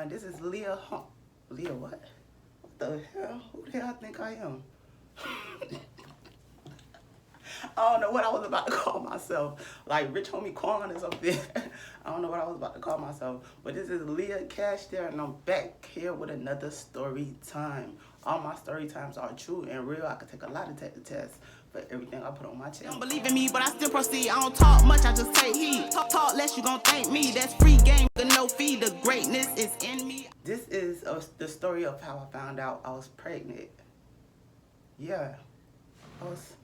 everyone. This is Leah. Leah what? What the hell? Who the hell I think I am? I don't know what I was about to call myself. Like Rich Homie Quan or something. I don't know what I was about to call myself. But this is Leah Cash there, and I'm back here with another story time. All my story times are true and real. I could take a lie detector test for everything I put on my channel. Don't believe in me, but I still proceed. I don't talk much, I just take heed. Talk less, you gon' thank me. That's free game with no fee. The greatness is in me. This is the story of how I found out I was pregnant. Yeah, I was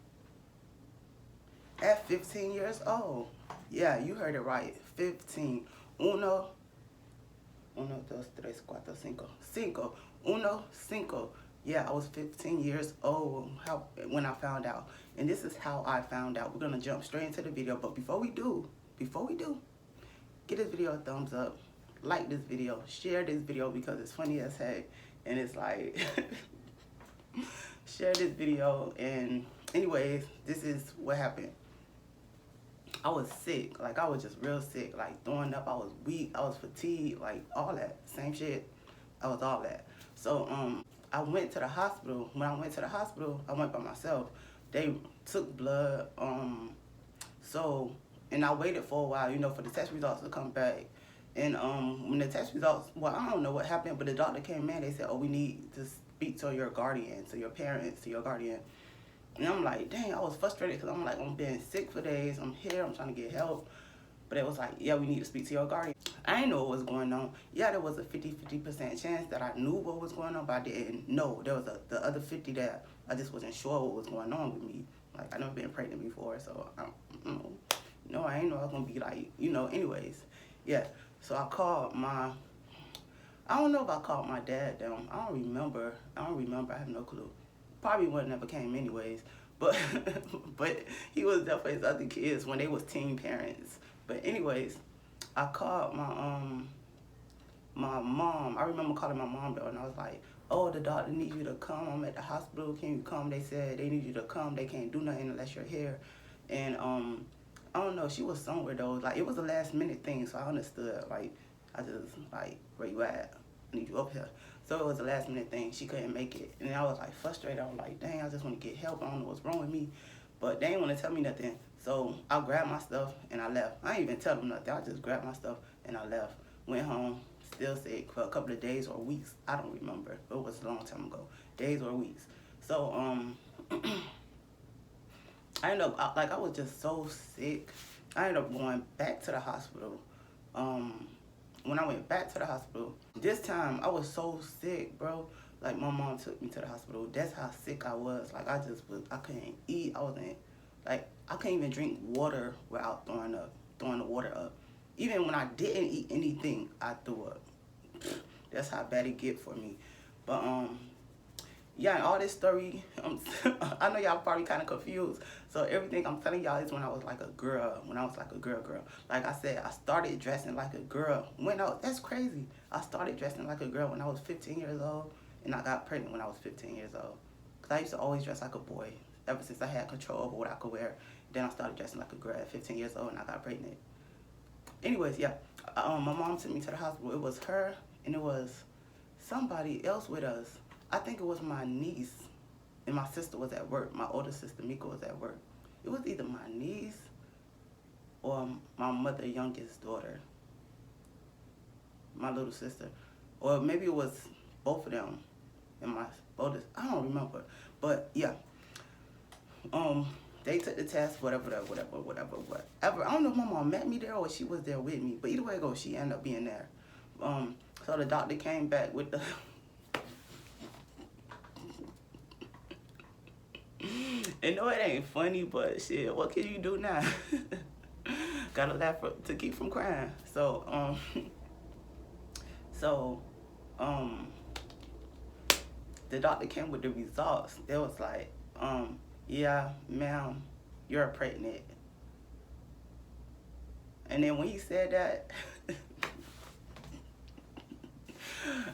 at 15 years old. Yeah, you heard it right. 15. Uno, dos, tres, cuatro, cinco. Cinco. Uno, cinco. Yeah, I was 15 years old when I found out. And this is how I found out. We're going to jump straight into the video. But before we do, give this video a thumbs up. Like this video. Share this video because it's funny as heck. And it's like, share this video. And anyways, this is what happened. I was sick. Like, I was just real sick. Like, throwing up. I was weak. I was fatigued. Like, all that. Same shit. I was all that. So, I went to the hospital. When I went to the hospital, I went by myself. They took blood. And I waited for a while, you know, for the test results to come back. And when the test results, well, I don't know what happened, but the doctor came in. They said, oh, we need to speak to your guardian, to your parents, to your guardian. And I'm like, dang, I was frustrated because I'm like, I'm being sick for days. I'm here. I'm trying to get help. But it was like, yeah, we need to speak to your guardian. I didn't know what was going on. Yeah, there was a 50% chance that I knew what was going on, but I didn't know. There was the other 50 that I just wasn't sure what was going on with me. Like, I never been pregnant before, so I didn't know I was going to be like, you know, anyways. Yeah, so I called I don't know if I called my dad down. I don't remember. I have no clue. Probably would never came anyways. But but he was there for his other kids when they was teen parents. But anyways, I called my mom. I remember calling my mom though, and I was like, oh, the doctor needs you to come. I'm at the hospital. Can you come? They said they need you to come. They can't do nothing unless you're here. And I don't know. She was somewhere though. Like, it was a last minute thing, so I understood. Like, I just like, where you at? I need you up here. So it was a last minute thing. She couldn't make it. And I was like frustrated. I was like, dang, I just want to get help. I don't know what's wrong with me. But they didn't want to tell me nothing. So I grabbed my stuff and I left. I didn't even tell them nothing. I just grabbed my stuff and I left. Went home, still sick for a couple of days or weeks. I don't remember. It was a long time ago. Days or weeks. So I ended up, like, I was just so sick. I ended up going back to the hospital. When I went back to the hospital, this time I was so sick, bro. Like, my mom took me to the hospital. That's how sick I was. Like, I couldn't eat. I couldn't even drink water without throwing the water up. Even when I didn't eat anything, I threw up. That's how bad it get for me. But, yeah, all this story, I know y'all probably kind of confused. So everything I'm telling y'all is when I was like a girl, Like I said, I started dressing like a girl. That's crazy. I started dressing like a girl when I was 15 years old, and I got pregnant when I was 15 years old. Because I used to always dress like a boy, ever since I had control over what I could wear. Then I started dressing like a girl at 15 years old, and I got pregnant. Anyways, yeah, my mom took me to the hospital. It was her, and it was somebody else with us. I think it was my niece, and my sister was at work. My older sister, Mika, was at work. It was either my niece or my mother's youngest daughter, my little sister. Or maybe it was both of them and my oldest. I don't remember. But, yeah. They took the test, whatever. I don't know if my mom met me there or she was there with me. But either way it goes, she ended up being there. So the doctor came back with the... And no, it ain't funny, but shit, what can you do now? Gotta laugh to keep from crying. So, the doctor came with the results. They was like, yeah, ma'am, you're pregnant. And then when he said that,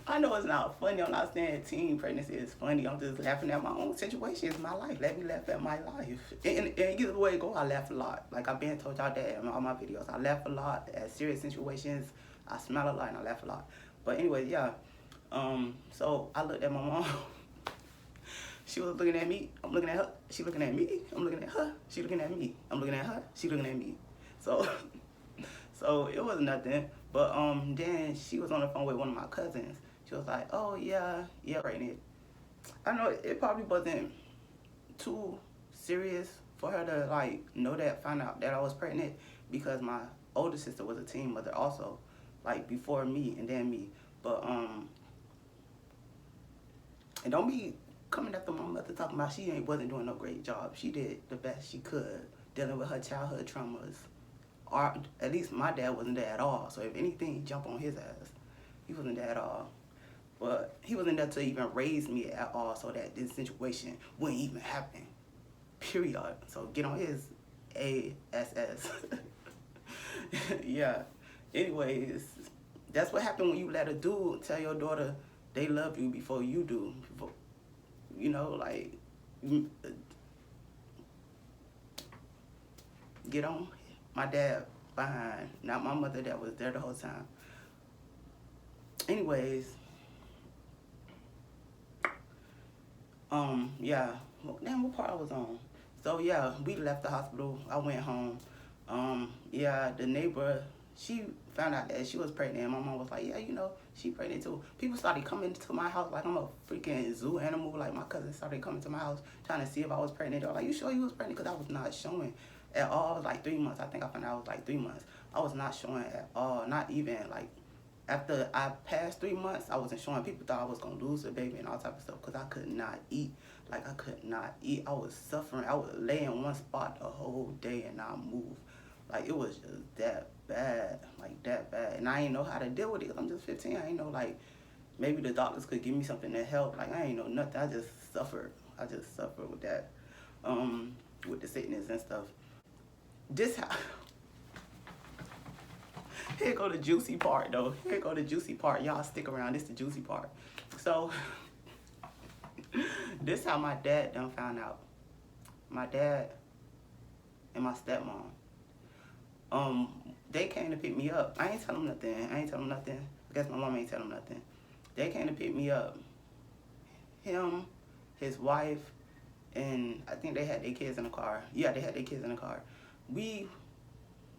I know it's not funny. I'm not saying teen pregnancy is funny. I'm just laughing at my own situation. It's my life. Let me laugh at my life. And either way it go, I laugh a lot. Like I've told y'all that in all my videos. I laugh a lot at serious situations. I smile a lot and I laugh a lot. But anyway, yeah. So I looked at my mom. She was looking at me. I'm looking at her. She looking at me. I'm looking at her. She looking at me. I'm looking at her. She looking at me. So, so it was nothing. But then she was on the phone with one of my cousins. She was like, "Oh yeah, pregnant." I know it probably wasn't too serious for her to like know that, find out that I was pregnant, because my older sister was a teen mother also, like before me and then me. But and don't be coming after my mother talking about she wasn't doing no great job. She did the best she could dealing with her childhood traumas. Or at least my dad wasn't there at all. So if anything, jump on his ass. He wasn't there at all. But he wasn't there to even raise me at all, so that this situation wouldn't even happen. Period. So get on his ass. Yeah. Anyways, that's what happened when you let a dude tell your daughter they love you before you do. You know, like, get on my dad behind, not my mother that was there the whole time. Anyways, yeah, damn, what part I was on? So yeah, we left the hospital. I went home. Yeah, the neighbor, she found out that she was pregnant, and my mom was like, yeah, you know, she pregnant too. People started coming to my house like I'm a freaking zoo animal. Like my cousins started coming to my house trying to see if I was pregnant. They were like, you sure you was pregnant? Because I was not showing at all. I was like 3 months. I think I found out I was like 3 months. I was not showing at all. Not even like, after I passed 3 months, I wasn't showing. People thought I was gonna lose the baby and all type of stuff, because I could not eat. Like, I could not eat. I was suffering. I would lay in one spot the whole day and not move. Like, it was just that bad. Like, that bad. And I didn't know how to deal with it, because I'm just 15. I didn't know, like, maybe the doctors could give me something to help. Like, I ain't know nothing. I just suffered. I just suffered with that. With the sickness and stuff. This how... Here go the juicy part, though. Here go the juicy part. Y'all stick around. This the juicy part. So, this how my dad done found out. My dad and my stepmom. They came to pick me up. I ain't tell them nothing. I guess my mom ain't tell them nothing. They came to pick me up. Him, his wife, and I think they had their kids in the car. Yeah, they had their kids in the car. We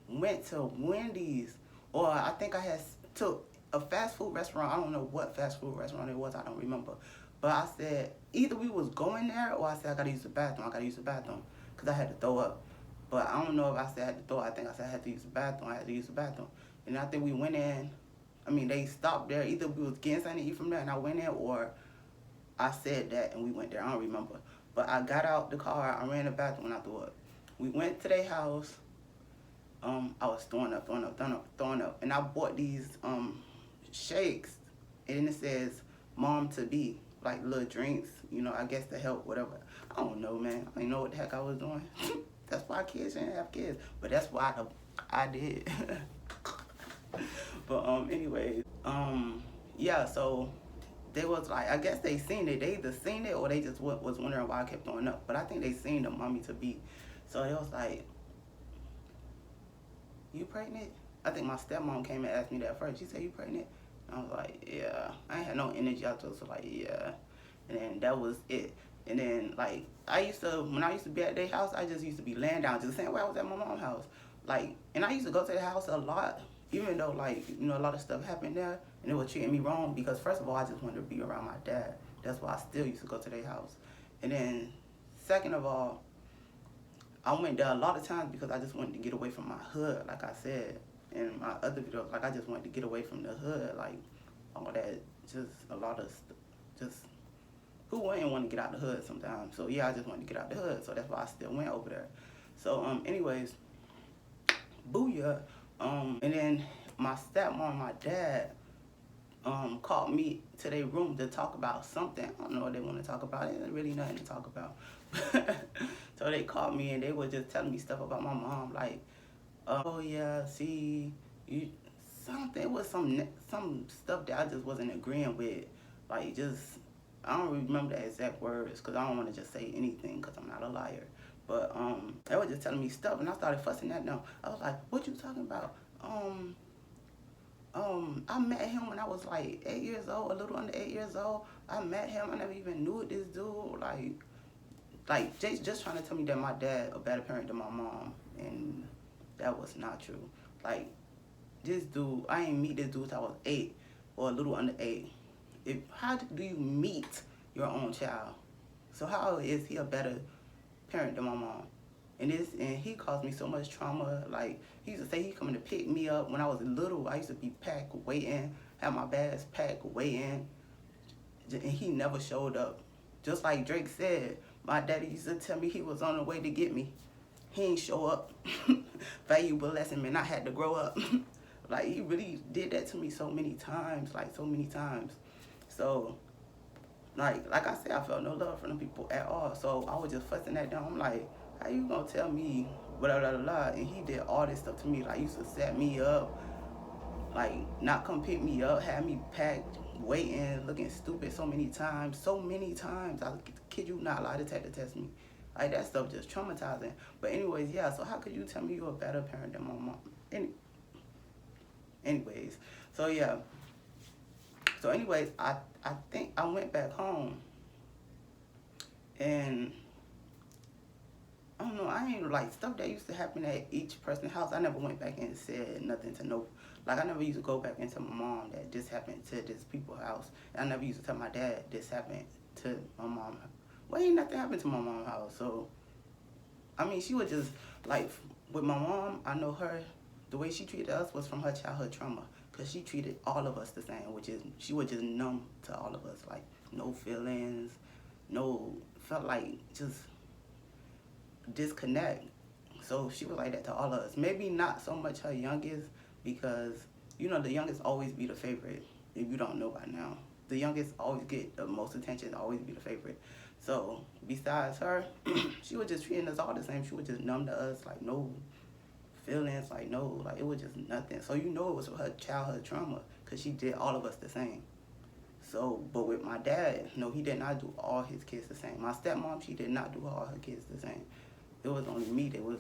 went to Wendy's, or I think I had took a fast food restaurant. I don't know what fast food restaurant it was. I don't remember. But I said, either we was going there, or I said, I gotta use the bathroom. Because I had to throw up. But I don't know if I said I had to throw up. I think I said I had to use the bathroom. And I think we went in. I mean, they stopped there. Either we was getting something to eat from there and I went in, or I said that and we went there. I don't remember. But I got out the car. I ran in the bathroom and I threw up. We went to their house. I was throwing up. And I bought these shakes. And it says, Mom to be. Like little drinks, you know, I guess to help, whatever. I don't know, man. I didn't know what the heck I was doing. That's why kids didn't have kids. But that's why I did. But anyways, yeah, so they was like, I guess they seen it. They either seen it or they just was wondering why I kept throwing up. But I think they seen the mommy to be. So they was like, you pregnant? I think my stepmom came and asked me that first. She said, you pregnant? I was like, yeah. I ain't had no energy. I was like, yeah. And then that was it. And then, like, when I used to be at their house, I just used to be laying down just the same way I was at my mom's house. Like, and I used to go to the house a lot, even though, like, you know, a lot of stuff happened there, and it was treating me wrong, because first of all, I just wanted to be around my dad. That's why I still used to go to their house. And then, second of all, I went there a lot of times because I just wanted to get away from my hood, like I said in my other videos. Like, I just wanted to get away from the hood, like, all that, just a lot of, just, who wouldn't want to get out the hood sometimes? So, yeah, I just wanted to get out the hood, so that's why I still went over there. So, anyways, booyah. And then my stepmom and my dad called me to their room to talk about something. I don't know what they want to talk about. It ain't really nothing to talk about. So they called me and they were just telling me stuff about my mom, like, oh yeah, see, you something. It was some stuff that I just wasn't agreeing with, like, just, I don't remember the exact words because I don't want to just say anything because I'm not a liar. But they were just telling me stuff and I started fussing at them. I was like, what you talking about? I met him when I was like 8 years old, a little under 8 years old. I met him. I never even knew this dude. Like Jake's just trying to tell me that my dad a better parent than my mom, and that was not true. Like this dude, I ain't meet this dude till I was 8 or a little under 8. How do you meet your own child? So how is he a better parent than my mom? And he caused me so much trauma. Like he used to say he coming to pick me up when I was little. I used to be packed waiting, have my bags packed waiting, and he never showed up. Just like Drake said, my daddy used to tell me he was on the way to get me. He ain't show up. Valuable lesson, man. I had to grow up. Like he really did that to me so many times, like so many times. So like I said, I felt no love from them people at all. So I was just fussing at them. I'm like, how you gonna tell me blah blah blah blah? And he did all this stuff to me. Like used to set me up, like not come pick me up, had me packed, waiting, looking stupid so many times. So many times. I kid you not, like this had to test me. Like that stuff just traumatizing. But anyways, yeah. So how could you tell me you're a better parent than my mom? Anyways, so yeah. So anyways, I think I went back home, and I don't know, I ain't like stuff that used to happen at each person's house. I never went back and said nothing to no, like I never used to go back and tell my mom that this happened to this people's house. And I never used to tell my dad this happened to my mom. Well, ain't nothing happened to my mom's house. So, I mean, she was just like, with my mom, I know her, the way she treated us was from her childhood trauma. Because she treated all of us the same, which is, she was just numb to all of us. Like, no feelings, felt like just disconnect. So she was like that to all of us. Maybe not so much her youngest, because, you know, the youngest always be the favorite, if you don't know by now. The youngest always get the most attention, always be the favorite. So, besides her, she was just treating us all the same. She was just numb to us, like, no feelings, like no, like it was just nothing. So you know it was her childhood trauma, because she did all of us the same. So, but with my dad, no, he did not do all his kids the same. My stepmom, she did not do all her kids the same. It was only me that was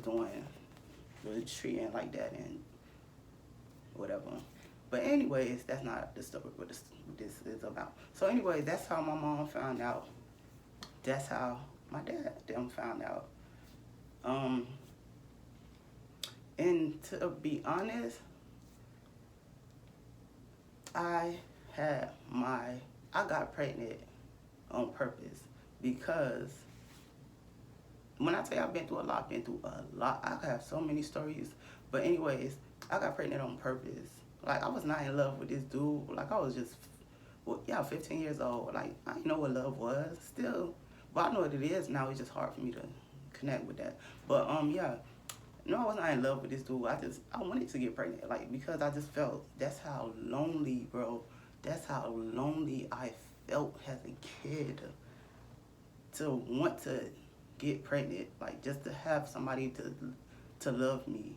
treating like that and whatever. But anyways, that's not the story what this is about. So anyways, that's how my mom found out. That's how my dad them found out. And to be honest, I got pregnant on purpose, because when I tell you I've been through a lot, I have so many stories. But anyways, I got pregnant on purpose. Like I was not in love with this dude. Like I was just, 15 years old. Like I didn't know what love was still, but I know what it is now. It's just hard for me to connect with that. But yeah. No, I was not in love with this dude. I wanted to get pregnant, like, because I just felt, that's how lonely, bro. That's how lonely I felt as a kid, to want to get pregnant, like, just to have somebody to love me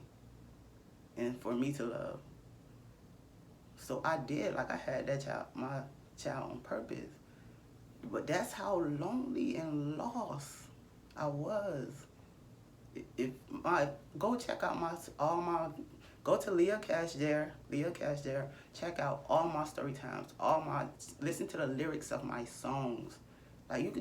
and for me to love. So I did, like, I had my child on purpose. But that's how lonely and lost I was. Go check out go to Leah Cash there, check out all my story times, listen to the lyrics of my songs. Like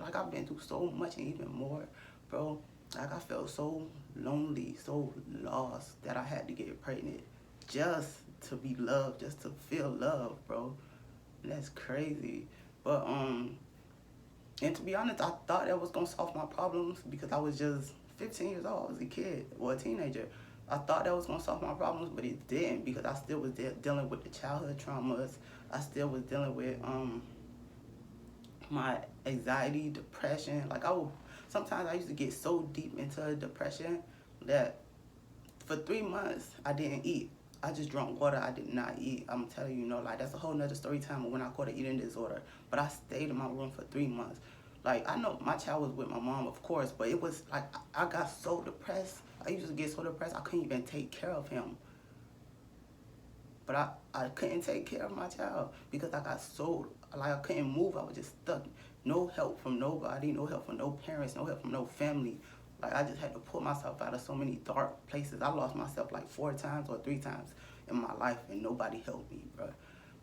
like I've been through so much and even more, bro. Like I felt so lonely, so lost, that I had to get pregnant just to be loved, just to feel love, bro. And that's crazy. But and to be honest, I thought that was gonna solve my problems, because I was just 15 years old. I was a kid or a teenager. I thought that was gonna solve my problems, but it didn't, because I still was dealing with the childhood traumas. I still was dealing with my anxiety, depression. Like sometimes I used to get so deep into depression that for 3 months I didn't eat. I just drank water. I did not eat. I'm telling you, like that's a whole nother story time when I caught an eating disorder. But I stayed in my room for 3 months. Like, I know my child was with my mom, of course, but it was like I got so depressed. I used to get so depressed I couldn't even take care of him. But I couldn't take care of my child because I got so, like, I couldn't move. I was just stuck. No help from nobody, no help from no parents, no help from no family. Like, I just had to pull myself out of so many dark places. I lost myself like 4 times or 3 times. in my life and nobody helped me, bro.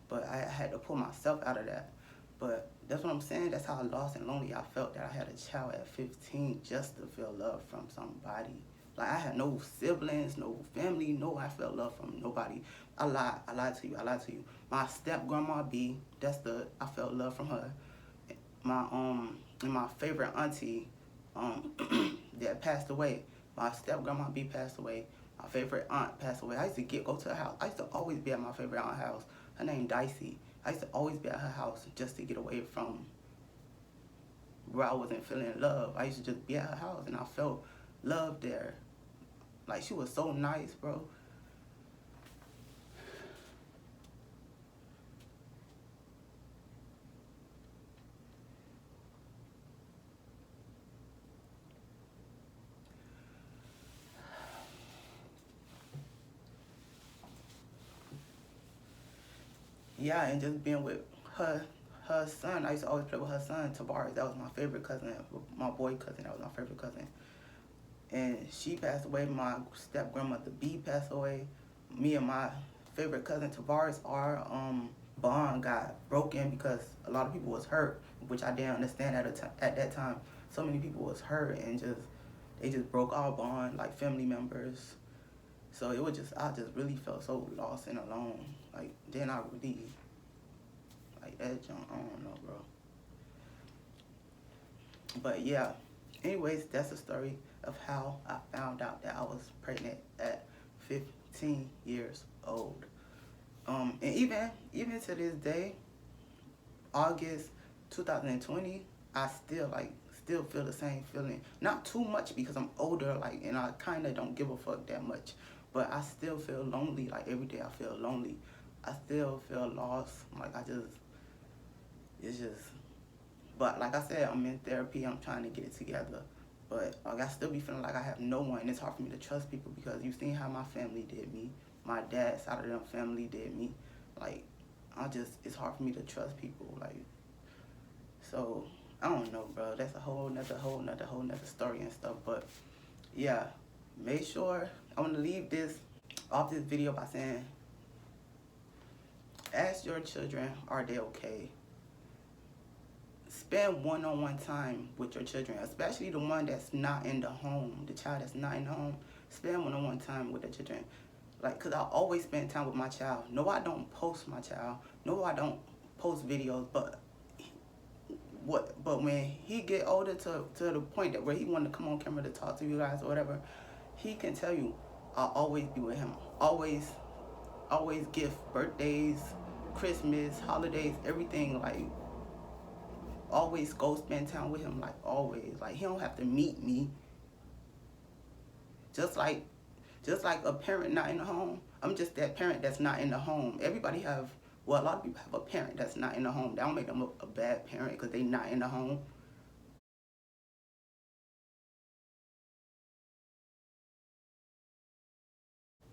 But I had to pull myself out of that. But that's what I'm saying. That's how lost and lonely I felt, that I had a child at 15 just to feel love from somebody. Like, I had no siblings, no family, no, I felt love from nobody. I lied to you. My step grandma B, I felt love from her. And my favorite auntie, that passed away. My step grandma B passed away. My favorite aunt passed away. I used to go to her house. I used to always be at my favorite aunt's house. Her name Dicey. I used to always be at her house just to get away from where I wasn't feeling love. I used to just be at her house and I felt love there. Like, she was so nice, bro. Yeah, and just being with her son. I used to always play with her son, Tavares. That was my favorite cousin, my boy cousin. That was my favorite cousin. And she passed away. My step grandmother B passed away. Me and my favorite cousin Tavares, our bond got broken because a lot of people was hurt, which I didn't understand at that time. So many people was hurt, and they just broke our bond, like family members. So I just really felt so lost and alone. Like, then I really, like, that junk, I don't know, bro. But yeah, anyways, that's the story of how I found out that I was pregnant at 15 years old. And even to this day, August 2020, I still feel the same feeling. Not too much because I'm older, like, and I kind of don't give a fuck that much. But I still feel lonely. Like, every day I feel lonely. I still feel lost. Like, it's just, but like I said, I'm in therapy. I'm trying to get it together. But like, I still be feeling like I have no one. And it's hard for me to trust people because you've seen how my family did me. My dad's side of them family did me. Like, it's hard for me to trust people. Like, so, I don't know, bro. That's a whole nother story and stuff. But yeah, make sure, I want to leave this video by saying, ask your children, are they okay? Spend one-on-one time with your children, especially the one that's not in the home, the child that's not in the home. Spend one-on-one time with the children. Like, because I always spend time with my child. No, I don't post my child. No, I don't post videos, but when he get older to the point that where he want to come on camera to talk to you guys or whatever, he can tell you, I'll always be with him. Always gift, birthdays, Christmas, holidays, everything. Like, always go spend time with him. Like, always. Like, he don't have to meet me. Just like a parent not in the home. I'm just that parent that's not in the home. A lot of people have a parent that's not in the home. That don't make them a bad parent because they not in the home.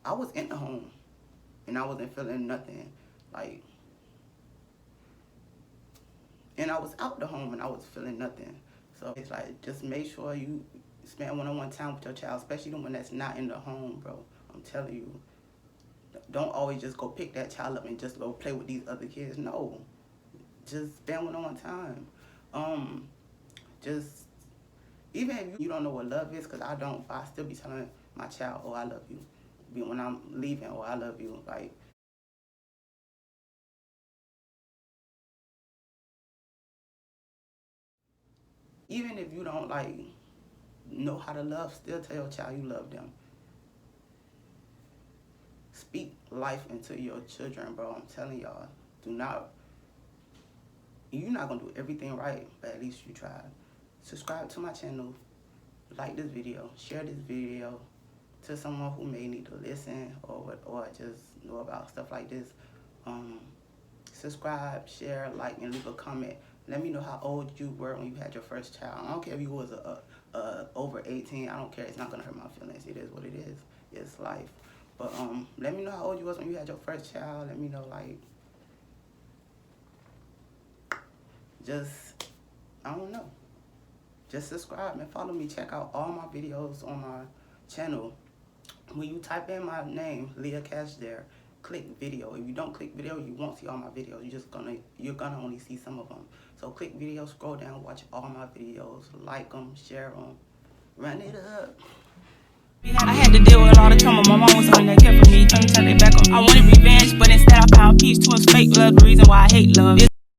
I was in the home and I wasn't feeling nothing. Like, and I was out the home and I was feeling nothing. So it's like, just make sure you spend one-on-one time with your child, especially the one that's not in the home, bro. I'm telling you. Don't always just go pick that child up and just go play with these other kids. No. Just spend one-on-one time. Just, even if you don't know what love is, because I don't, I still be telling my child, oh, I love you. When I'm leaving, oh, I love you. Like, even if you don't, like, know how to love, still tell your child you love them. Speak life into your children, bro. I'm telling y'all. You're not going to do everything right, but at least you tried. Subscribe to my channel. Like this video. Share this video to someone who may need to listen or just know about stuff like this. Subscribe, share, like, and leave a comment. Let me know how old you were when you had your first child. I don't care if you was over 18. I don't care. It's not going to hurt my feelings. It is what it is. It's life. But let me know how old you was when you had your first child. Let me know, like, just, I don't know. Just subscribe and follow me. Check out all my videos on my channel. When you type in my name, Leah Cash there, click video. If you don't click video, you won't see all my videos. You're gonna only see some of them. So click video, scroll down, watch all my videos, like them, share them, run it up. I had to deal with all the trauma. My mom was on that care for me. Trying to turn it back on. I wanted revenge, but instead I found peace. Too much fake love, the reason why I hate love.